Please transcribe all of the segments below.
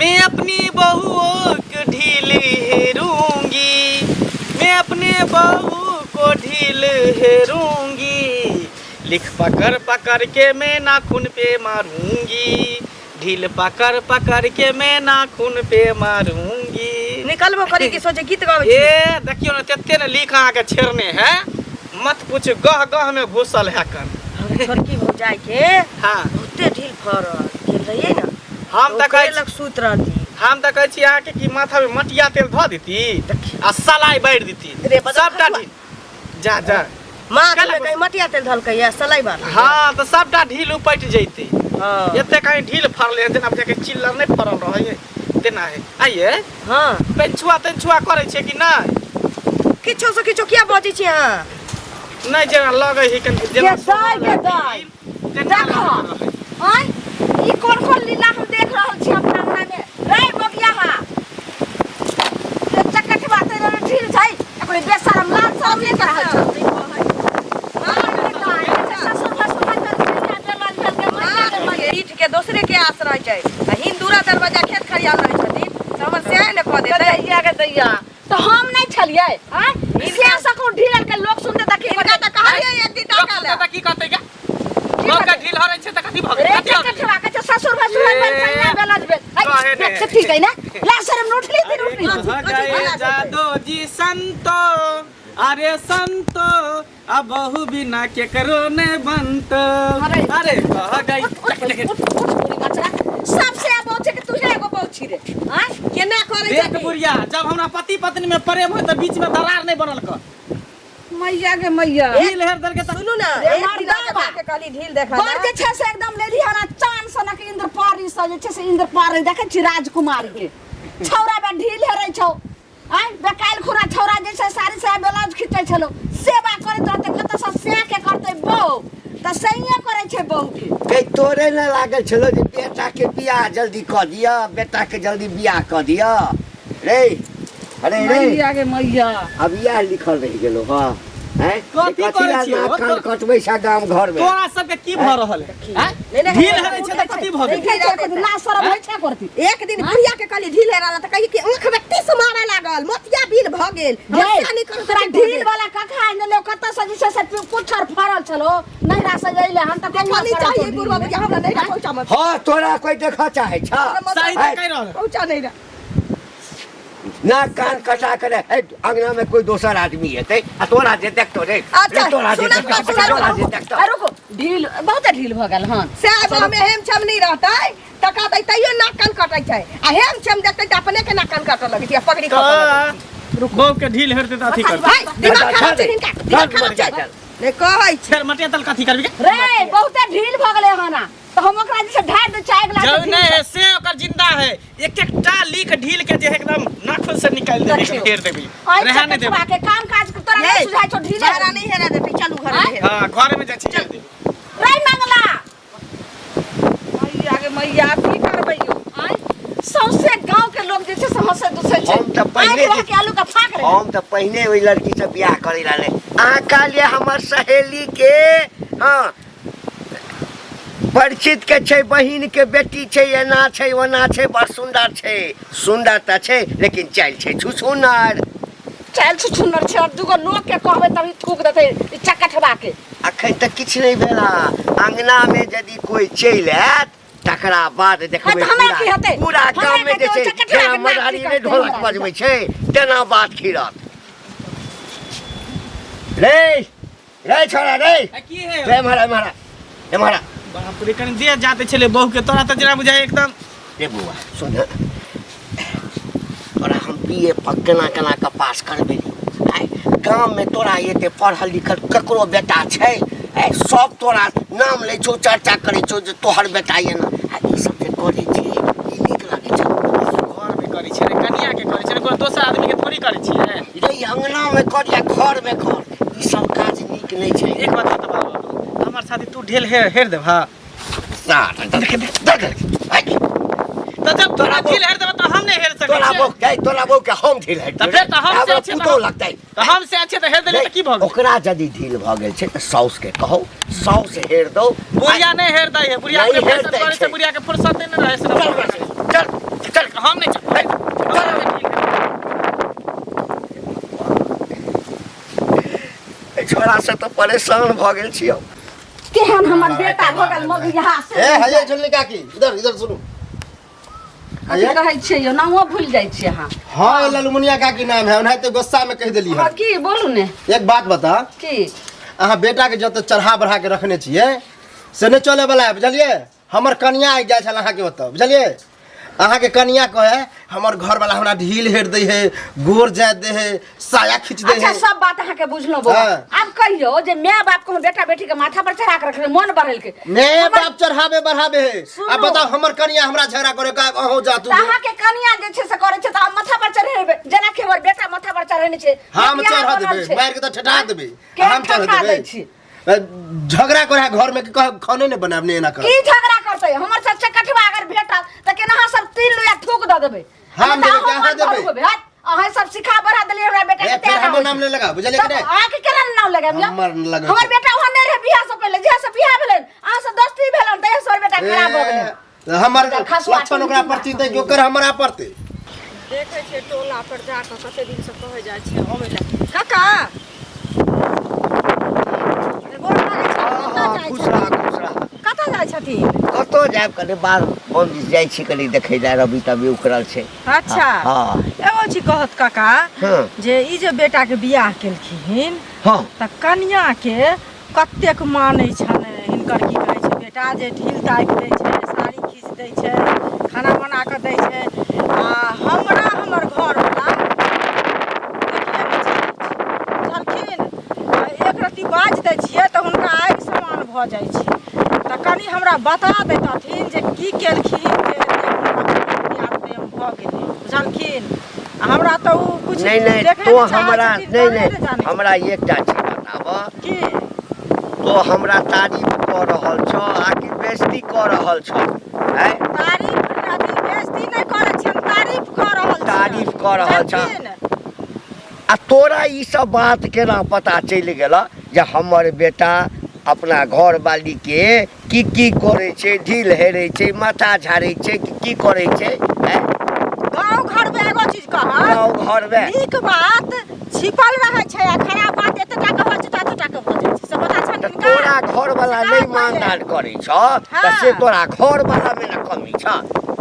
मैं अपनी बहुओं को ढील हेरूंगी, मैं अपने बहू को ढील हेरूंगी। लिख पकड़ पकड़ के मैं नाखून पे मारूंगी, ढील पकड़ पकड़ के मैं नाखून पे मारूंगी। निकलबो करी कि सोचे गीत गावे ए देखियो ना तेते ने लिखा आके छेड़ने है, मत कुछ गह गह में घुसल है कन। छोटकी हो जाए के हाँ बहुते ढील फरल गेल रहिए ना, हम त कहै लग सूत रहती। हम त कहै छी आके कि माथा में मटिया तेल ध देती आ सलाई बैठ देती सबटा ढील। जा जा माथ में कहीं मटिया तेल धल के सलाई बार। हाँ तो सबटा ढील उपट जैते। हां एते कहीं ढील फरले जेना बुझे के चिल्लर नहीं फरल रहै तेना है। आइए हां पेंचुआ तेंचुआ करे छे कि नहीं? किछो से किछो किया बजै छी हां? नहीं जेना लगे है कन जेना के दाई देखो हां ई कोन लीला हम देख रहल छी अपना अंगना में। रे बगिया हा ते चक्का के बात रे ढील छै अपने बेशरम लाल सब ले कर रहल छ। ईट के दूसरे के आश्रय छै, हिंदूरा दरवाजा खेत खरियाल रहे छथिन त हमर से ने कह दे दैया के दैया तो हम नहीं छलिए हां से सको ढील के लोग सुनते त की बता त कहलिए एती टाका ले त की कहते के लोग का ढील हरै छै त कथि भ गेल? रे कठवा के ससुर भसुर पैना बेलाज बे ठीक है ना ला शर्म उठली फिर उठली जादो जी संतो अरे संतो अब बहु बिना के करो ने बनत। अरे कह गई सबसे पहुंचे कि तुझे एगो पहुंची रे हां केना करे छै देख बुढ़िया जब हमरा पति पत्नी में प्रेम होय त बीच में दरार नहीं बनल क मैया के मैया ढील हेर दर के सुनू ना एक दिन के काली ढील देखा ना जे छै से एकदम लेधियाना चांद सनक इंद्रपारी से जे छै से इंद्रपारी देखे छी राजकुमारी के छौरा बे ढील हेरै छौ आइ बेकाल खुरा छौरा जे छै साड़ी से ब्लाउज खींचै छलो सेवा करैत रहते कत से से के करते बहू त सहिए करै छै बहू के तोरे न लागल छलो जे बेटा के बियाह जल्दी क दिया, बेटा के जल्दी बियाह क दिया रे। अरे रे मैया के मैया अब यह लिखल रह गेलो हां हैं कथी करै छी ना कान कटबै सा गाम घर में तोरा सब के की भ रहल है? हैं ढील हेरै छै त कथि भ गेल? ला शरम होइ छै करती एक दिन बुढ़िया के काली ढील हेराला त कहि कि आंख में टीस मारे लागल मोतिया बिल भ गेल हमसे नहीं कर तोरा ढील वाला कखा न ले कत से जे छै से पुछर फरल छलो नहीं रा सजैले हम त देखली चाहिए गुरु बाबू हमरा नहीं पहुंचा मत हां तोरा कोई देखा चाहे छ सही त कह रहल पहुंचा नहीं रे ना कान कटा करे अंगना में कोई दोसर आदमी हेतै आ तोरा जे देखतो रे अच्छा, तोरा जे सुनत देखतो सुनत तोरा जे देखतो आ रुको ढील बहुत ढील भ गेल हन से हमें हेम छम नहीं रहतै टका दै तइयो नाक कान कटै छै आ हेम छम देखतै त अपने के नाक कान काटऽ लगै छै पगड़ी काटऽ रुक बहु के ढील हेरते त अथी कर भाई दिमाग खराब छै हिनका दिमाग खराब छै ने कहै छै फेर मटिया तल कथी करबी के? रे बहुत ढील भ गेले हन तो हम ओकरा जे ढार दे चाय जो ग्लास नहीं है से ओकर जिंदा है एक एकटा लिख ढील के जे एकदम नाखून से निकाल दे फेर देबी रहने दे चकचका के काम काज तोरा नहीं सुझाय छौ ढील जहरा नहीं हेरा दे चलू घर में हां घर में जा छी चल दे रे मंगला मैया के मैया की करबै यो आय सौसे गांव के लोग जे छै समस्या दूसरे छै हम त पहले के आलू का फाक रे हम त पहिने ओई लड़की से बियाह करे लाले अहाँ कहलिए हमर सहेली के हां परिचित के छै बहिन के बेटी छै एना छै ओना छै बड़ सुंदर छै सुंदर त छै लेकिन चाइल छै छुछुनर चल छुछुनर छै और दुगो लोग के कहबे तभी थूक देते चक्का ठबा के अखन तक किछ नहीं भेला अंगना में यदि कोई चल आत तकरा बाद देखबै हमरा की हेतै? पूरा हमरा गांव में के जे छै चक्का ठबा जेना के मदारी नाक में ढोलक करतै। बजबै छै तेना बात खिरत रे रे छोरा रे की है रे मारा बाप रे कनी दे जाते छले बहु के तोरा त जरा बुझाय एकदम रे बुआ सुन तोरा हम बीए केना केना के पास करबे आय गांव में तोरा एते पढ़ल लिखल ककरो बेटा छै आय सब तोरा नाम ले छौ चर्चा करे छौ जे तोहर बेटा ये ना ई सब जे करे छी ई नीक लागे छै घर में करी छै रे कनिया के करी छै रे कोई दोसर आदमी के थोड़ी करी छी रे अंगना में कर या घर में कर ई सब काज नीक नहीं छै एक बात बता बाबू हमर साथी तू ढेल हेर दे हां तो जब तोरा ढील हेर देबे तो हम नहीं हेर सकै तोरा बो के हम ढील है त फेर त हम से अच्छे पुतो लगतै त हम से अच्छे त हेर देले त की भ गेल? ओकरा यदि ढील भ गेल छै त साउस के कहो साउस हेर दो बुढ़िया नहीं हेर दै है बुढ़िया नहीं के हेर फुर्सत दै करे छै। से बुढ़िया के फुर्सत नहीं रहे से चल चल हम नहीं छोरा से तो परेशान भ गेल छियो। केहन हमर बेटा भ गेल मग यहाँ से ए हये झुल्ली काकी इधर इधर सुनो। कथी कहै छियै यो नामो भूल जाइ छियै अहाँ। हाँ ललमुनिया काकी नाम है उन्हें तो गुस्सा में कह देली है। की बोलू ने एक बात बता की अहाँ बेटा के जत चढ़ा बढ़ा के रखने छिए से नहीं चले वाला है बुझलिए। हमर कन्या आ जाए अहाँ के ओतऽ बुझलिए। अहाँ के कन्या कहे हमर घर वाला हमरा ढील हेर दे है गोर जाए दे है साया खींच दे अच्छा है। सब बात अहाँ के बुझलो बो। हाँ। अब कहियो जे माय बाप को बेटा बेटी के माथा पर चढ़ा के रखले मन बढ़ल के ने बाप चढ़ावे बढ़ावे है। अब बताओ हमर कन्या हमरा झगड़ा करे का अहो जा तू। अहाँ के कन्या जे छै से करे छै त माथा पर चढ़ेबे जना के हमर बेटा माथा पर चढ़ेने छै हम चढ़ा देबे मार के तो ठठा देबे हम चढ़ा देबे। झगड़ा करे घर में खाने ने बनाबने ना कर की झगड़ा करते हमर सच्चा कठवा अगर भेटल त केना सब तीन लोया ठोक द देबे हम देबे कहां देबे अहाँ सब सिखा बढ़ा देलिए हमरा बेटा के फिर हमर नाम ले लगा बुझलिए कि नहीं। अहाँ के केना नाम लगाम हमर लगा हमर बेटा वहां नहीं रहे बियाह से पहले जे से बियाह भेलन अहाँ से दोस्ती भेलन त सर बेटा खराब हो गेल हमर लक्षण ओकरा प्रति त जो कर हमरा प्रति देखे छे टोला पर जाके कते दिन से कहे जाय छे अबेला काका खुश रह कतऽ जाइ छथि कतो जाब कने बाहर हम जाइ छी कनी देखै जा रवि तभी उखड़ल छै। अच्छा हाँ एगो छी कहत काका हाँ। जे ई जे बेटा के बियाह केलखिन हाँ त कन्या के कतेक मानै छन हिनकर की कहै छै बेटा जे ढील ताकि दै छै साड़ी खींच दै छै खाना बना के दै छै आ हमरा हमर घर वाला बुझलखिन एक रत्ती बाज दै छियै त हुनका आगि समान भ जाइ छै त कनी हमरा बता दैतथिन जे की केलखिन भ गेलै बुझलखिन हमरा त उ कुछ नहीं नहीं तो हमरा नहीं नहीं हमरा एकटा चीज बताब की तो हमरा तारीफ कर रहल छ आकि बेइज्जती कर रहल छ हैं। तारीफ अथी बेइज्जती नहीं करे छियन तारीफ कर रहल छी तारीफ कर रहल छ बुझलखिन? आ तोरा ई सब बात केना पता चल गेल जे हमर बेटा अपना घर वाली के की करे छै ढील हेरे छै माथा झाड़े छै की करे छै हैं। गाँव घर में एगो चीज कह गाँव घर में नीक बात छिपल रहे छै आ खराब बात एतटा के होइ छै ततटा के भ जाइ छै से पता छन त तोरा घर वाला नहीं मानदार करे छ त से तोरा घर वाला में न कमी छ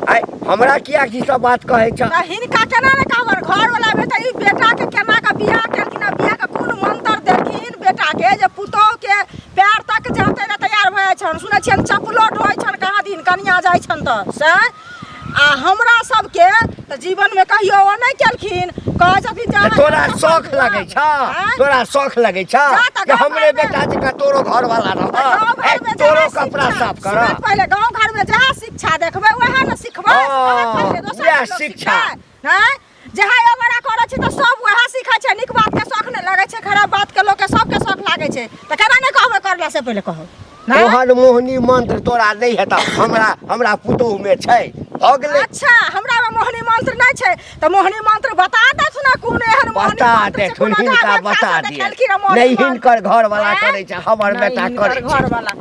आई हमरा किया की सब बात कहे छ। त हिनका केना ने हमर घर वाला बेटा ई बेटा के केना के बियाह केलखिन आ बियाह के कोन मंत्र देलखिन बेटा के जे पुतोह के पैर तक जाते न तैयार भए छन सुनै छियन चपलो ढोय छन कहाँ दिन कन्या जाइ छन त से आ हमरा सबके त जीवन में कहियो ओ नहीं केलखिन कहै छथिन जे तोरा शौक लगे छ तोरा शौक लगे छ कि हमरे बेटा जी का तोरो घर वाला रह तोरो कपड़ा साफ कर पहले गांव घर में जहाँ शिक्षा देखबे वह न सिखबे यह शिक्षा हैं जहाँ एवरा करे छै त सब वह सिखै छै नीक बात के शौक नहीं लगे छै खराब बात के लोग के सबके शौक लागे छै त केना नहीं कहबे करला से पहले कहो तोहर मोहनी मंत्र तोरा नहीं हेता हमरा पुतोह में छै हो गेलै। अच्छा हमरा में मोहनी मंत्र नहीं छै त मोहनी मंत्र बता दे सुना कोन एहन मोहनी बता दे तुन हिनका बता दे नहीं हिनकर घर वाला करे छै हमर बेटा करे घर छै। वाला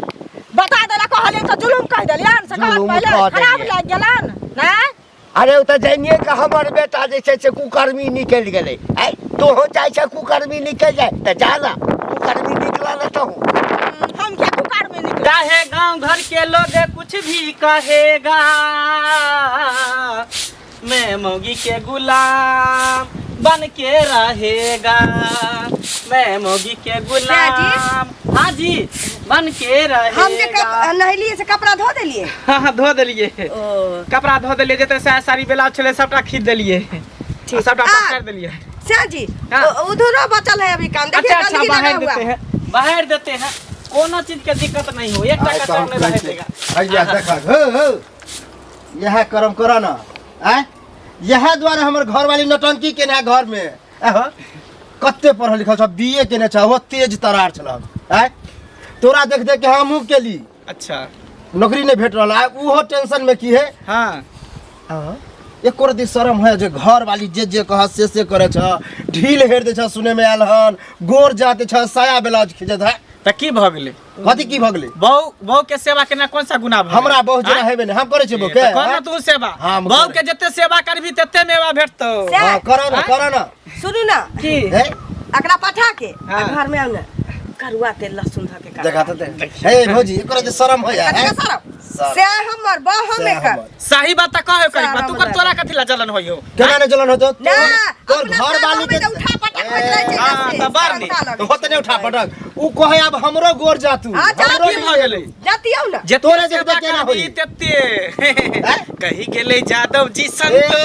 बता देला कहले त जुलुम कह देलियन से कहत जुलुम पहले कह खराब देलियै। लाग गेलन ना अरे उ त जानिए कि हमर बेटा जे छै से कुकर्मी निकल गेलै आई तो हो चाहे छै कुकर्मी निकल जाए त जाना कुकर्मी निकला न तो हम क्या कुकार में निकले चाहे गांव घर के लोग कुछ भी कहेगा मैं मोगी के गुलाम बन के रहेगा मैं मोगी के गुलाम हाँ जी बन के हम जे रहेगा। नहलिए से कपड़ा धो देलिए हाँ धो देलिए कपड़ा धो देलिए जते साड़ी ब्लाउज छले सबटा खींच देलिए सबटा पकड़ देलिए। श्याह जी हाँ। उधर बचल है अभी काम देखिए अच्छा गंदगी बाहर लगा हुआ देते हैं बाहर देते हैं कोनो चीज के दिक्कत नहीं हो एक टका कम नहीं रह देगा। भैया देखा हो यह कर्म करो ना आय यह द्वारा हमर घर वाली नौटंकी केने घर में एहो कत्ते पढ़ल लिखल छ बीए केने छ वो तेज तरार छल आय तोरा देख देख के हमहू केली अच्छा नौकरी नहीं भेट रहा उहो टेंशन में की है। हाँ एक रति शरम है जे घर वाली जे कह से करे छ ढील हेर दे छ सुने में आयल हन गोर जाते छ साया ब्लाउज खींचत है त की भ गेलै कथी की भ गेलै बहू के सेवा केना कौन सा गुनाह भ हमरा बहुत जना हेबे ने हम करे छै बहू के त कर तू सेवा हाँ, हम बहू करे। के जते सेवा करबी तते मेवा भेटतौ हां करो ना सुनू ना की हे अकरा पठा के हाँ। घर में आउ ना करुआ तेल लहसुन धऽ के देखा त हे भौजी एकरा जे शरम हो या कतका सारा से हमर बह में कर सही बात त कहे करी सारा तू कर बता तोरा कथि ला जलन होइयो केना ने जलन होतो ना तोर अपना घर वाली के उठा पटक होइत रहै छै हाँ, से, तऽ बार नी। अच्छा लगै होत ने उठा पटक उ कहे अब हमरो गोर जातू हाँ, जा, हमरो की भ गेलै जातियौ ना जे तोरे तोरे देखते केना होई? तते कही गेले जादव जी संतो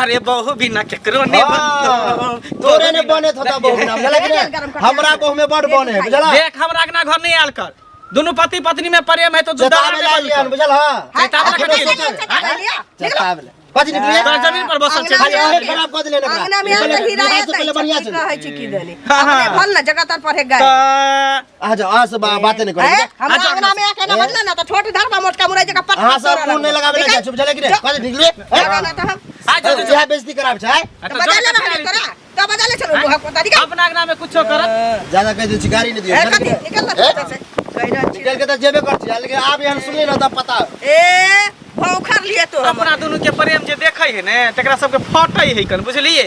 अरे बहू बिना केकरो ने बनतो तोरे ने बने थता बहू ना बुझला कि नहीं? हमरा बहू में बड़ बने है बुझला देख हमरा के ना घर नहीं आल कर दोनों पति पत्नी में प्रेम है तो जतावे ला लियन बुझल हां जतावे ला कथी? जतावे ला कथी निकलिए तोरा जमीन पर बसल छै खाली आहे खराब कर दिले ना अंगना में आके हिराया पहले बढ़िया छै कहै छी की देनी हाँ, हाँ। अपने भल ना जगह तर पर गए आ जा आ से बातें नहीं करे हम अच्छा, अंगना में आके ना बदला ना तो छोट धरबा मोटका मुरई जगह पट हां सब फोन नहीं लगावे ला चुप चले कि नहीं कथी निकलिए जगह ना तो हम यह बेइज्जती कराब छै तो बदल ना हम करा तो बदल चलो मुहा को तरीका अपना अंगना में कुछो करत ज्यादा कह दे चिकारी नहीं ए कथी दियो निकल ना से कह रहा छी निकल के तो जेबे कर छी लेकिन आप यहां सुन ले ना तब पता ए भौखर लिए तो हम अपना दोनों के प्रेम जे देखै है ने तकरा सबके फटै है कन बुझलिए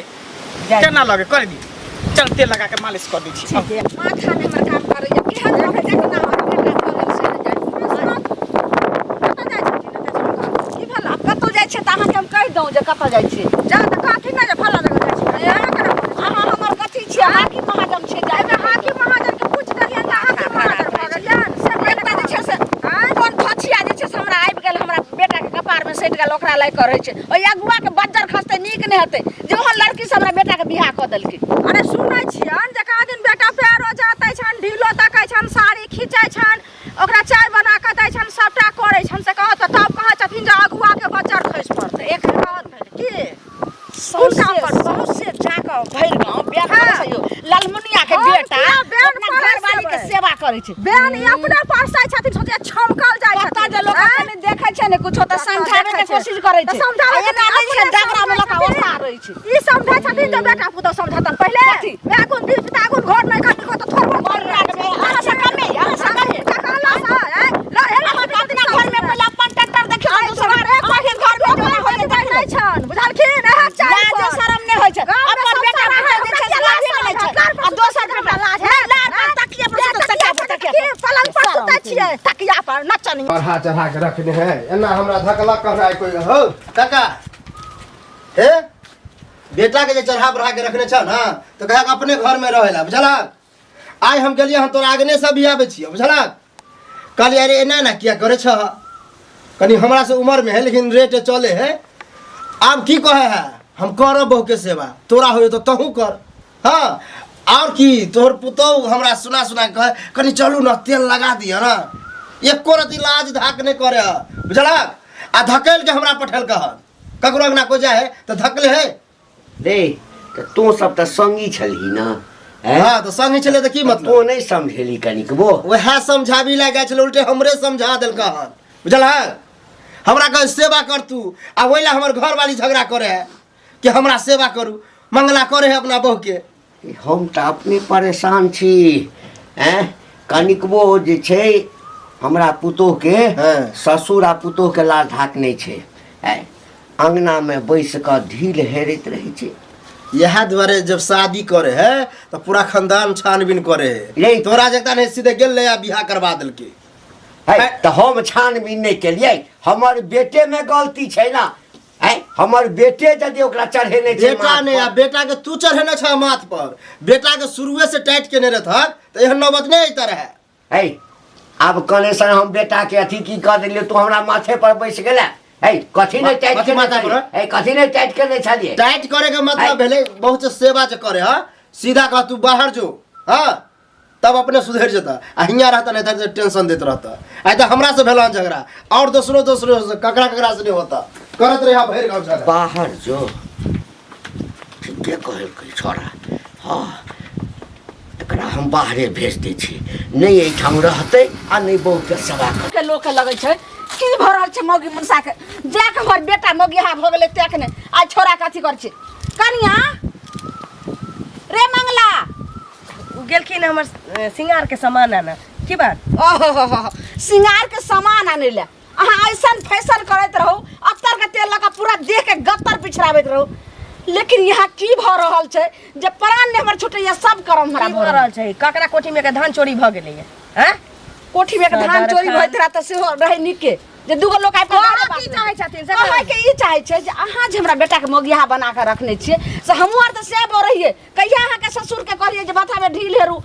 केना लगे कर दी चल तेल लगा के मालिश कर दी छी ठीक है माथा में हमर काम करे या केहन रहे जे केना हमर बेटा करे से जाय की भला कतौ जाय छै त अहाँ के हम कह दऊ जे कतौ जाय छै जा त काठी ना जे फला जगह जाय छै अहाँ हमर कथी छी हाकी महाजन छै जाय में हाकी महाजन के पूछ करियन ना हाकी महाजन भगलियन से बेटा जे छै से कोन फछिया जे छै से हमरा आबि गेल हमरा बेटा के कपार में सटि गेल ओकरा लाई करे छै ओइ अगुआ के बज्जर खसते नीक नै हेतै जे ओहन लड़की से हमरा बेटा के बियाह क देलकै अरे सुनै छियन जे का दिन बेटा पैरो जातै छन ढीलो तकै छन साड़ी खींचै छन ओकरा चाय बना के दै छन सबटा करै छन से कहत तब कहै छथिन जे अगुआ के बज्जर खसि पड़तै एक कहत भेल की सौसे जाके भरि गाँव बेन करै छै यो लालमुनिया के बेटा अपना घरवाली के सेवा करै छै बेन ई अपने पास जाइ छथिन सोचे छमकल जाइ छथिन पता जे लोग ने देखै छै ने कुछो त समझाबै के कोशिश करै छै समझाबै एना नै छै डगरा में लोक ओसा रहै छै ई समझै छथिन जे बेटा पुतौ समझतन पहिले मैं गुन दिन पिता गुन घर नै खातिर को त थोड़बो घर राख में अहाँ से कमे कहला सा ल हे अपना घर में पहिले अपन ट्रैक्टर देखियो दूसरा आखिर घर में जो होय देखै छन बुझलखिन एहा चाय जे शरम नै होय छै अपन बेटा जे छै से लाज नै छै आ दोसर बेटा लाज है लाज तकिया पर तकिया पलंग पर सुतै छियै तकिया पर नचनी पढ़ा चढ़ा के रखने हैं एना हमरा धकला कर रहा है कोई हो काका हे बेटा के जे चढ़ा बढ़ा के रखने छ ना तो कहे अपने घर में रहेला बुझला आइ हम गेलिए हम तोरा आगने से भी आवे छियै बुझला कहलिए अरे एना ना किया करे छ कनी हमरा से उम्र में है लेकिन रेट चले है अब की कहे है हम करब बहू के सेवा तोरा हो तो तहू कर हाँ और की तोहर पुतौ हमरा सुना सुना के कहे कनी चलू ना तेल लगा दिया ना एको रति लाज धाक नहीं करे बुझला आ धकेल के हमरा पठेल कह ककरो अंगना को जाए तो धकले है रे तो तू सब तो संगी छली ना हाँ तो संग चले तो की मतलब तू नहीं समझेली कनिक वो वह समझाबी ला गए उल्टे हमरे समझा दिल कहन बुझल है हमरा कहे सेवा कर तू आ वही ला हमर घर वाली झगड़ा करे है कि हमरा सेवा करू मंगला करे है अपना बहू के हम तो अपने परेशान छी हैं कनिकबो जे छै हमरा पुतोह के हाँ। ससुर आ पुतोह के लाज धाक नहीं छै हैं अंगना में बैस कर ढील हेरैत रहे छै यह द्वारे जब शादी करे है तो पूरा खानदान छानबीन करे है यही तोरा जगता नहीं सीधे गेल ले बियाह करवा दिल के है तो हम छानबीन नहीं केलिए हमर बेटे में गलती छै ना है हमर बेटे यदि ओकरा चढ़ेने छै बेटा माथ ने पर, आ बेटा के तू चढ़ेने छ माथ पर बेटा के शुरुए से टाइट केने रहत तो यह नौबत नहीं अइता रहे है अब कने से हम बेटा के अथी की कर दिलिए तू हमरा माथे पर बैस गेला है कथी नहीं टाइट कथी माथा पर? है कथी नहीं टाइट करने छलिए टाइट करे का मतलब भेले बहुत से सेवा जे करे हा सीधा कह तू बाहर जो हाँ तब अपने सुधर जता आ हियाँ रहता नहीं था टेंशन देते रहता आई तो हमरा से भेला झगड़ा और दूसरों से ककरा से नहीं होता करत रहा भैर गाँव झगड़ा बाहर जो ठीके कहल छोड़ा हाँ एकरा हम बाहरे भेज दै छी नहीं एहिठाम रहतै आ नहीं बहू के सेवा कर के लोग के लगे छै की भ रहल छै मौगी मनसा के जाके हमर बेटा मौगिहा भ गेलै तेक ने आज छोरा कथी कर छै कनिया रे मंगला गेलखिन हमर सिंगार के सामान आना की बात ओहो सिंगार के सामान आने ले अहाँ ऐसा फैशन करत रहो अत्तर के तेल लगा पूरा देह के गत्तर पिछड़ाबैत रहो लेकिन यहाँ की भ रहल छै जे प्राण ने हमर छुटैया सब करम हमरा भ रहल छै ककरा कोठी में के धान चोरी भ गेलै हैं कोठी में के धान चोरी होइत रहा त सेहो रहे निके जे दुगो लोग आइ अहाँ की चाहै छथिन से अहाँ के ई चाहै छै जे अहाँ जे हमरा बेटा के मोगिया बना के रखने छियै से हमहू आर त से ब रहिए कहिया अहाँ के ससुर के कहलिए जे माथा में ढील हेरू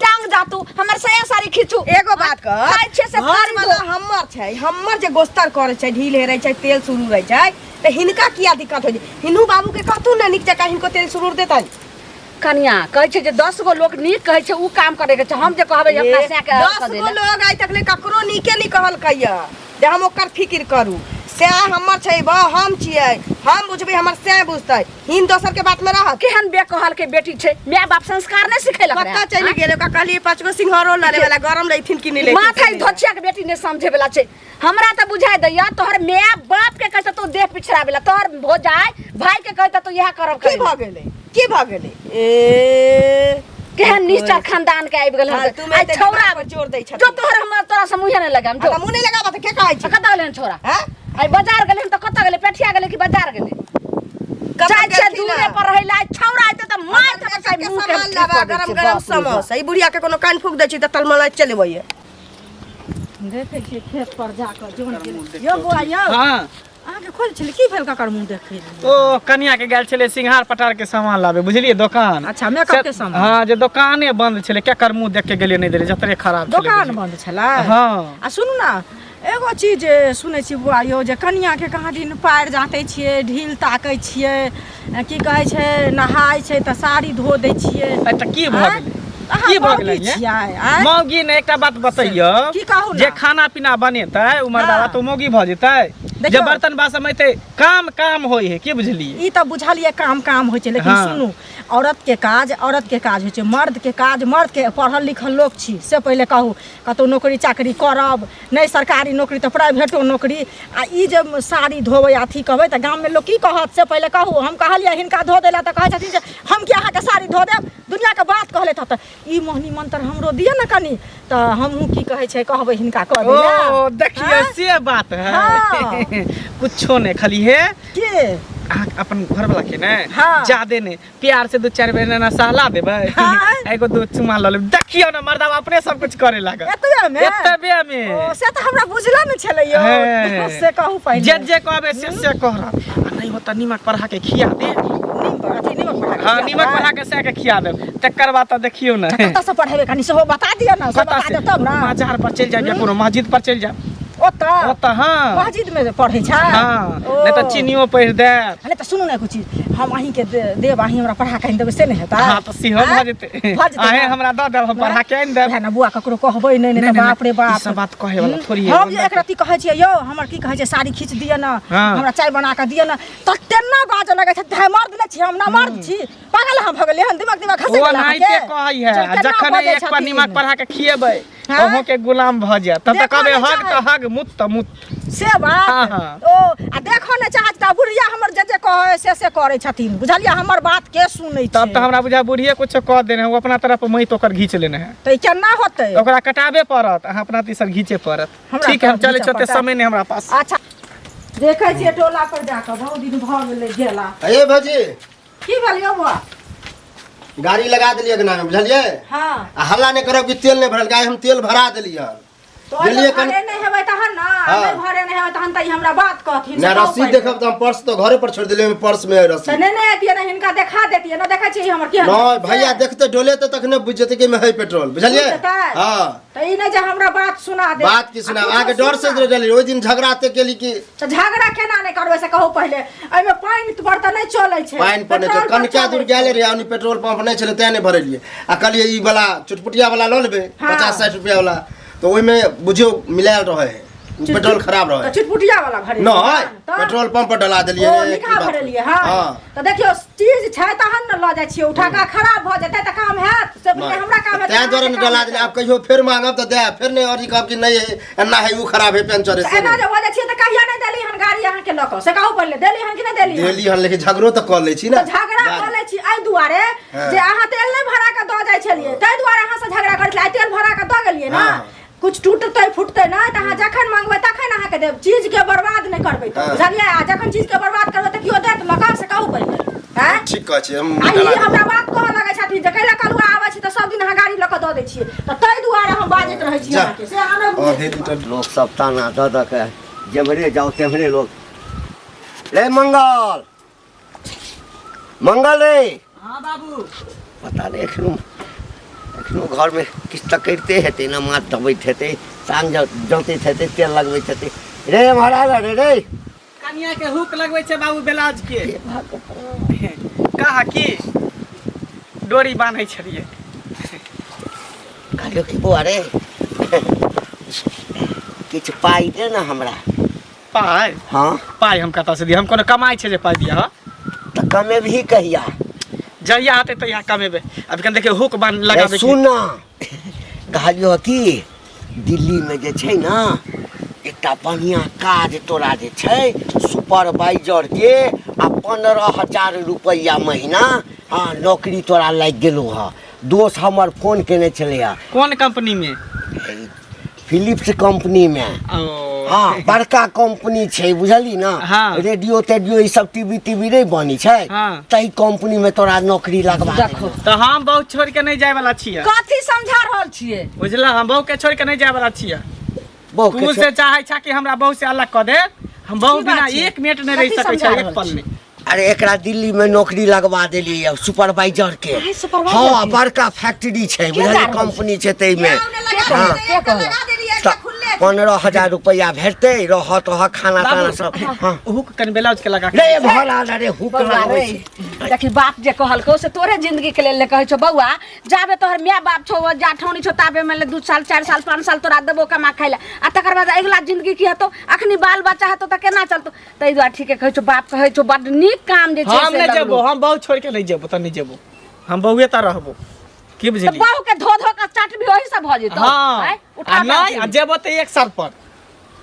टांग जातू हमर सया साड़ी खींचू एगो बात कह खाइ छै से घर वाला हमर छै हमर जे गोस्तर करे छै ढील हेरै छै तेल सुरूर रहै छै त हिनका किया दिक्कत हो छै हिनू बाबू के कहतू न निक जका हिनको तेल सुरूर देतै कन्या कहै छै जे 10 गो लोग नीक कहै छै उ काम करे के छै हम जे कहबै अपना से के 10 गो लोग आइ तक ले ककरो नीके नहीं कहल कहिया जे हम ओकर फिक्र करू से हमर छै बा हम छियै हम बुझबै हमर से बुझतै हिन दोसर के बात में रह केहन बेकहल के बेटी छै माय बाप संस्कार नहीं सिखेलक पता चली गेल का कहली 5 गो सिंघारो लड़े वाला गरम रहिथिन कि नहीं ले माथा धोछिया के बेटी ने समझे वाला छै हमरा त बुझाय दैया तोहर माय बाप के कहत तो देह पिछड़ावेला तोहर भोजाय भाई के कहत तो यह करब की भ गेलै की भ गेलै ए केहन निष्ठा खानदान के आबि गेल हाँ, हम आई छौरा पर जोर दै छथिन जो तोहर हम तोरा से मुहे नहीं लगाम जो मुंह नहीं लगाबा त के कहै छै कत गेलै छौरा हैं आई बाजार गेलै त कत गेलै पेठिया गेलै कि बाजार गेलै चाय छे दूरे पर रहैला छौरा आइते त मार त के सामान लाबा गरम गरम समोसा ई बुढ़िया के कोनो कान फूक दै छी त तलमला चलेबै देखे छी खेत पर जाकर जोन यो बुआ यो हाँ अहाँ के खोल छली की भेल ककर मुंह देखै ओ कन्या के गेल छले सिंघार पटार के सामान लाबे बुझलिए दुकान अच्छा मेकअप के सामान हाँ जे दुकाने बंद छले केकर मुंह देख के गेलिए नहीं देले जतरे खराब छले दुकान बंद छला हाँ आ सुनू ना एगो चीज सुनै छी बुआ यो जे कनिया के कहाँ दिन पैर जाते छियै ढील ताकै छियै की कहै छै नहाय छै त साड़ी धो दै छियै त की भ गेलै की भ गेलै ये मौगी ने एकटा बात बतैयो की कहू जे खाना पीना बनेतै उमर दादा तो मौगी भ जेतै जे बर्तन बासन में काम काम होय है की बुझलिए ई त बुझलिए काम काम होय छै लेकिन हाँ। सुनू औरत के काज होय छै मर्द के काज मर्द के पढ़ल लिखल लोग छी से पहले कहू कतौ नौकरी चाकरी करब नहीं सरकारी नौकरी त प्राइवेटो नौकरी आ ई जे साड़ी धोबै अथी कहबै त गांव में लोग की कहत से पहले कहू हम कहलिए हिनका धो देला त कहै छथिन जे हम कि अहाँ के साड़ी धो देब दुनिया के बात कहले त ई मोहनी मंत्र हमरो दिए न कनी त हमहू की कहै छै कहबै हिनका कह देला ओ देखिए से बात है हाँ। कुछो नहीं खाली है के अपन घर वाला के ने हाँ। ज्यादा ने प्यार से 2-4 बेर ना सहला देबै हाँ। एगो दो चुमा ल लेबै देखियो ना मर्दा अपने सब कुछ करे लागल एतबे में एतबे में ओ से त हमरा बुझला न छलै यो है। से कहू पहिले जे कहबे से कहरा नहीं होता नीमक पढ़ा के खिया दे हाँ नीमक पढ़ा के से के खिया दे तकर बाद त देखियो ना कत से पढ़ेबे कनी सेहो बता दियो ना से कता बता से दे तब ना बाजार पर चल जाए कोनो मस्जिद पर चल जा ओता ओता हाँ मस्जिद में पढ़े छ हाँ नहीं तो चीनियो पढ़ दे अरे त सुनू ना कुछ चीज हम अहीं के देब अहीं हमरा पढ़ा के देबे से नहीं हेता हाँ तो सिहो भ जेते आहे हमरा द दे हम पढ़ा के आइन देब है ना बुआ ककरो कहबै नहीं नहीं बाप रे बाप ई सब बात कहे वाला थोड़ी है हम एक रति कहै छियै यो हमर की कहै छै साड़ी खींच दिय ना हाँ। हमरा चाय बना के दिय ना त तेना बाज लगे छै ते मर्द नै छी हम ना मर्द छी पागल हम भगले हम दिमाग खसे वो नाइते कहै है जखन एक पर नीमक पढ़ा के खिएबै ओहो के गुलाम भ जाय तब तक कहबे हग त हग मुत त मुत से बात हाँ, हाँ। ओ आ देखो ने चाहता बुढ़िया हमर जे कहे से करे छथिन बुझलिया हमर बात के सुनै छै तब त हमरा बुझा बुढ़िए कुछ कह देने है वो अपना तरफ मैत ओकर घींच लेने है त केना होतै ओकरा कटाबे पड़त अहाँ अपना तीसर घींचे पड़त हमरा ठीक है हम तरफ चले घींचऽ चलते पड़त। समय नहीं हमरा पास अच्छा देखै छियै टोला पर जाके बहुत दिन भ गेलै गेला अये भौजी की भेल यौ बुआ गाड़ी लगा दिलिए गना में बुझलिए हां आ हल्ला नहीं करब कि तेल नहीं भरल गाय हम तेल भरा दिलिए तो दिलिए भरे नहीं हेबै तहन ना हाँ। नहीं भरे नहीं हेबै तहन त ई हमरा बात कहथिन ना रसीद देखब तो हम पर्स तो घरे पर छोड़ दिलिए पर्स में है रसीद नहीं नहीं दिए ना हिनका देखा देतिए ना देखै छी हमर की नहीं भैया देखते डोले तो तखने बुझ जेते कि में है पेट्रोल बुझलिए बुझ जेतै? हां त ई नहीं जे हमरा बात सुना दे बात की सुना आगे डर से डली ओइ दिन झगड़ाते केली कि त झगड़ा केना नहीं करबै से कहू पहिले एमे पानी तो बर्तन नहीं चलै छै पानी पड़ने पेट्रोल तो कनका दूर गेले रे आनी पेट्रोल पंप नहीं चले तै नहीं भरलिए आ कहलिए ई वाला चुटपुटिया वाला ल लेबे हाँ। 50-60 रुपया वाला तो ओइ में बुझियो मिलायल रहे है उ पेट्रोल खराब रहे त चुटपुटिया वाला भरे नहीं पेट्रोल पंप पर डला दिलिए ओ निका भरलिए हां त देखियो चीज छै तहन न ल जाय छियै उठा का खराब भ जेतै त काम हैत से पहिले हमरा काम हैत तै द्वारा नहीं डला दिलिए आप कहियो फिर मांगब त दे फिर नहीं और कहब कि नहीं है एना है उ खराब है पंचर है एना जे वजह छियै त कहिया नहीं देली हन गाड़ी अहाँ के लक से कहू पहिले देली हन कि नहीं देली हन? देली हन लेकिन झगड़ो तो कर ले छी ना झगड़ा कर ले छी आई दुआरे हाँ। जे अहाँ तेल नहीं भरा के द जाय जाय छलिए ताहि दुआरे अहाँ से झगड़ा करैत छलिए तेल भरा के द गेलिए ना हाँ। कुछ टूटतै फुटतै ना त अहाँ जखन मांगबै तखन अहाँ के देब चीज के बर्बाद नहीं करबै त बुझलिए आ जखन चीज के बर्बाद करबै त कियो देत लगा से कहू पहिले हैं ठीक कहै छी हम आ ई हमरा बात कहऽ लगै छथिन जे कैला कलुआ आबै छी त सब दिन अहाँ गाड़ी ल के द दै छियै त ताहि दुआरे हम बाजैत रहै छी जा। अहाँ के से अहाँ आधे लीटर लोग सब ताना दऽ के जेमरे जाओ तेमरे लोग रे मंगल मंगल रे हाँ बाबू पता नहीं एखनो घर में किछु तऽ करिते हेतै ना माथ दबैत हेतै साँझ जोतैत हेतै तेल लगबैत हेतै रे महाराज रे कनिया के हुक लगबै छै बाबू ब्लाउज के कहा की डोरी बांधै छलिए कहलियो कि बौआ रे किछु पाइ दे ना हमरा पाइ हाँ पाइ हम कतऽ से दिए हम कोनो कमाइ छै जे पाइ दिया हाँ तऽ कमेबही कहिया जहिया आते तहिया कमेबै अभी कन देखिए हुक बांध लगा दे सुन ना कहलियो कि दिल्ली में जे छै ना एकटा बढ़िया काज तोरा जे छै सुपरवाइजर के आ 15,000 रुपया महीना हाँ नौकरी तोरा लागि गेलो ह दोस्त हमर फोन केने छलै कौन कंपनी में फिलिप्स कंपनी में ओ हाँ बड़का कंपनी छै बुझली ना हाँ। रेडियो तेडियो ई सब टीवी नहीं बनी छै हाँ। तई कंपनी में तोरा नौकरी लगवा देखो तो हम बहु छोड़ के नहीं जाए वाला छियै कथी समझा रहल छियै बुझला हम बहु के छोड़ के नहीं जाए वाला छियै बहु तू से चाहे छा कि हमरा बहु से अलग कर दे हम बहु की बात बिना छै? 1 मिनट नहीं रह कथी सकै समझा छै एक रहल पल छी? नहीं अरे एकरा दिल्ली में नौकरी लगवा देलिए सुपरवाइजर के काहे सुपरवाइजर हाँ के? बड़का फैक्ट्री छै बुझली जा रहल कंपनी छै तई में हाँ। के कहलक? 15,000 रुपया भेटते रहत वह खाना ताना सब हाँ हुक कन ब्लाउज के लगा के रे भला रे हुक बौआ लगबै रे छै देखी बाप जे कहलको से तोरे जिंदगी के लेल कहै छौ बौआ जाबे तोहर माय बाप छौ जा ठौनी छौ ताबे में 2 साल 4 साल 5 साल तोरा देबो कमा खाइ ले आ तकर बाद अगला जिंदगी की हेतौ अखनी बाल बच्चा हेतौ त केना चलतौ तै दुआरे ठीके कहै छौ बाप कहै छौ बड नीक काम जे छै हम से नहीं लगलो। जेबो हम बहु छोड़ के नहीं जेबो त नहीं जेबो हम बहुए त रहबो की त बुझली बहू के धो धो के चाट भी ओही से भ जेतौ हाँ हैं? आ उठा नहीं आ जेबो त एक साल पर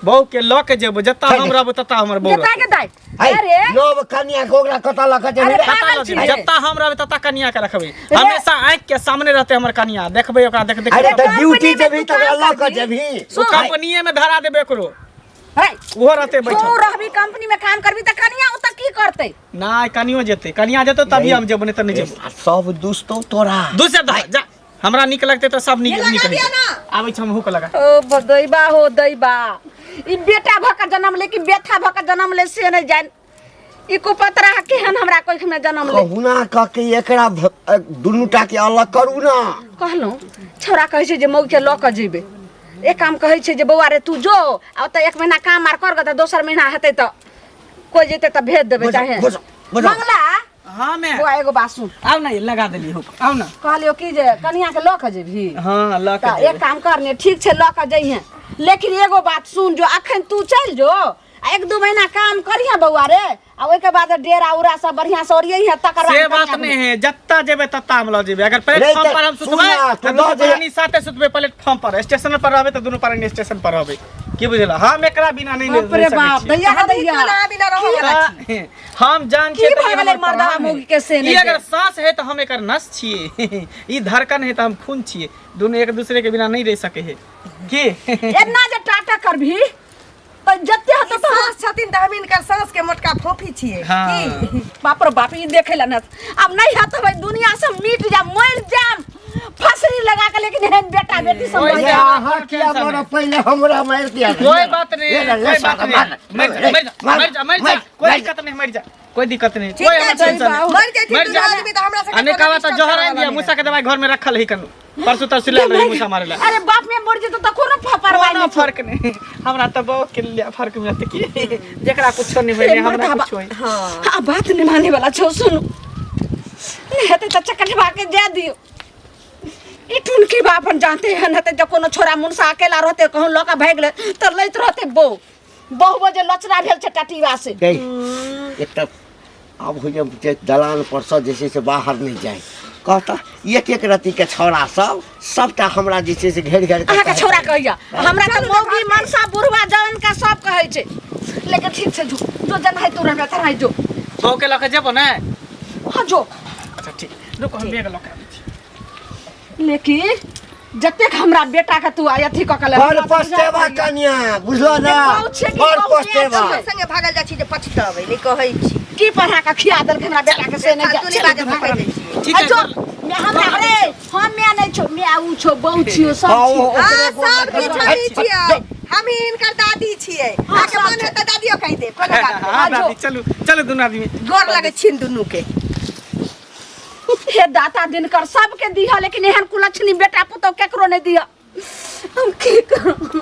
बहु के ल के जेबो जत्ता हम रहबो तत्ता हमर बहु जता के दाई है अरे नव कन्या के ओकरा कतऽ लऽ के जेबै रे? पागल छी रे। जत्ता हम रहबे तत्ता कनिया के रखबे हमेशा आँख के सामने रहते हमर कनिया देखबे ओकरा देख देख अरे के तऽ ड्यूटी कंपनी में जेबही तू तऽ काम लऽ के करबही? जेबही वो कंपनीये में धरा देबे एकरो है वो रहते तू बैठल रहबी कंपनी में काम करबी त कनिया ओत की करतै नहीं कनियो जेते कनिया जेतो तभी हम जेबो नहीं त नहीं जेबो आ सब दोस्तों तोरा दूसरे धर जा हमरा निक लगते तो सब निक निक आबै छ हम हुक लगा ओ बदैबा हो दैबा ई बेटा भक जन्म ले कि बेथा भक जन्म ले से नहीं जान ई को पतरा केहन हमरा कोख में जन्म ले कहुना कह के एकरा दुनूटा के अलग करू ना कहलो छोरा कहै छै जे मौ के ल क जेबे एक काम कहै छै जे बौआ रे तू जो आ त 1 महीना काम मार कर त दोसर महीना हेतै त कोई जेतै त भेज देबे चाहे बुझो मंगला हां मैं बुआ एगो बात सुन आउ ना लगा देली हुक आउ ना कहलियो कि जे कनिया के ल क जेबही हां ल त के एक काम करने ठीक छै ल क जइहे लेकिन एगो बात सुन जो अखन तू चल जो आ 1-2 महीना काम करिहे बौआ रे आ ओइ के बाद डेरा उरा सब बढ़िया से ओरियै है तकर बाद से बात नहीं है जत्ता जेबे तत्ता हम ल जेबे अगर प्लेटफॉर्म पर हम सुतबै सुना, त दोनों प्राणी साथे सुतबै प्लेटफॉर्म पर स्टेशन पर रहबे त दोनों प्राणी स्टेशन पर रहबे की बुझला हम एकरा बिना नहीं बाप रे बाप दैया के दैया बिना रहो हम जान की छियै त भगले मर्दवा मुगी के से ई नहीं अगर सांस है तो हम एकर नस छिए ई धड़कन है तो हम खून छिए दोनों एक दूसरे के बिना नहीं रह सके है की एना जे टाटा करभी त जत्ते हत त सांस छथिन त हम इनकर सांस के मोटका फोफी छिए हाँ। बाप रे बाप ई देखे ला न अब नहीं हत भाई दुनिया से मिट जा मर जाम फसरी लगा के लेकिन हेन बेटा बेटी सब ओए मर जा। जा यहाँ किया मोर पहले हमरा मार दिया कोई बात नहीं कोई बात नहीं मर जा कोई दिक्कत नहीं मर जा कोई दिक्कत नहीं कोई हम टेंशन नहीं मर जाती मर तू जा आदमी त हमरा से अने कहवा त जहर आइन दिया मुसा के दवाई घर में रखल है कनु परसों तरसों ले रही मुसा मारे ला अरे बाप में मर जेतो त कोनो परवाह कोनो नहीं फर्क नहीं हमरा त बहुत के लिए फर्क मिलत की जेकरा कुछ नहीं होइले हमरा कुछ होई हां बात नहीं माने वाला छौ सुन नहीं हेते त चकटवा के दे दियो ई टुन की बापन जानते हैं न त जब कोनो छोरा मुनसा अकेला रहते कहूं लोका भाग ले त लैत रहते बहु बजे लचरा भेल छ टटीवा से एक तो अब हो जे दलान पर से जैसे से बाहर नहीं जाए कहता एक रति के छौड़ा सबटा हमरा जे छै से घेर घेर अहाँ के छोरा कहिया हमरा त मौगी मनसा बुढ़वा जवन का सब कहै छै लेकिन ठीक छै जो जन है तू रहबे त जो बहू के लके जेबो ना हां जो अच्छा ठीक रुको हम बेग लके आबै छी लेकिन जतेक हमरा बेटा के तू अथी क के पर पछतेवा कन्या बुझलो ना पर पछतेवा संगे भागल जाइ छी जे पछतावे ले कहै छी की पढ़ा के खिया देल हमरा बेटा के से नहीं तू बाजे भागै दै छी ठीक है मैं हमरा रे हम मैं नहीं छो मैं आउ छो बहु छियो सब छियो हां सब की छड़ी छियै हम ही इनकर दादी छियै आके मन है त दादियो कहि दे कोनो बात हाँ दादी चलो चलो दोनों आदमी गोर लगे छिन दुनू के हे दाता दिनकर सबके दिया लेकिन एहन कुलक्षणी बेटा पुतौ केकरो नहीं दिया हम की करूं